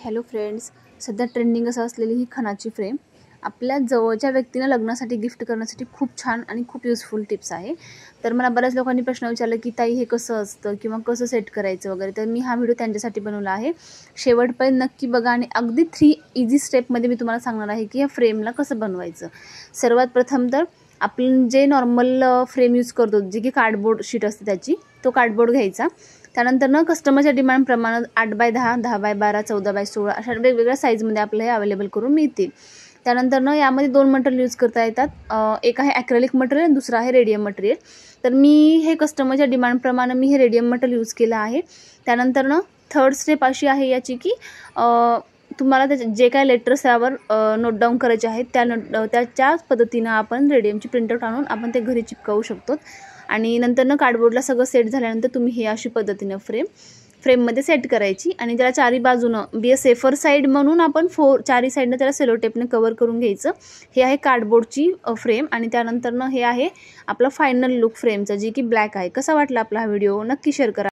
Hello friends, सध्या trending असं असलेली ही खणाची फ्रेम आपल्या जवळच्या व्यक्तींना लग्नासाठी गिफ्ट करण्यासाठी खूप छान आणि खूप युजफुल टिप्स आहे। तर मला बऱ्याच लोकांनी प्रश्न विचारला की ताई हे कसं असतं किंवा कसं सेट करायचं वगैरे, तर मी हा व्हिडिओ त्यांच्यासाठी बनवला आहे। शेवटपर्यंत नक्की बघा आणि अगदी 3 इझी स्टेपमध्ये मी तुम्हाला सांगणार आहे की या फ्रेमला कसं बनवायचं। सर्वात प्रथम तर आपण जे नॉर्मल फ्रेम यूज करतो, जे की कार्डबोर्ड शीट असते त्याची, तो कार्डबोर्ड घ्यायचा। त्यानंतर कस्टमरच्या डिमांडप्रमाणे 8x10, 10x12, 14x16 अशा वेगवेगळ्या साईजमध्ये आपल्याला हे अवेलेबल करून मिळतील। त्यानंतर यामध्ये 2 मटेरियल यूज करता येतात, एक आहे ॲक्रेलिक मटेरियल आणि दुसरं आहे रेडियम मटेरियल। तर मी हे कस्टमरच्या डिमांडप्रमाणे मी हे रेडियम मटेरियल यूज केलं आहे। त्यानंतर थर्ड स्टेप अशी आहे याची की तुम्हाला त्याचे जे काय लेटर्स यावर नोट डाऊन करायचे आहेत त्याच्याच पद्धतीनं आपण रेडियमची प्रिंटआउट आणून आपण ते घरी चिपकावू शकतो। आणि नंतर कार्डबोर्डला सगळं सेट झाल्यानंतर तुम्ही हे अशी पद्धतीनं फ्रेममध्ये सेट करायची आणि त्याला चारी बाजूनं बी अ सेफर साईड म्हणून आपण चारी साईडनं त्याला सेलो टेपने कव्हर करून घ्यायचं। हे आहे कार्डबोर्डची फ्रेम आणि त्यानंतर हे आहे आपलं फायनल लुक फ्रेमचं, जी की ब्लॅक आहे। कसा वाटला आपला हा व्हिडिओ नक्की शेअर करा।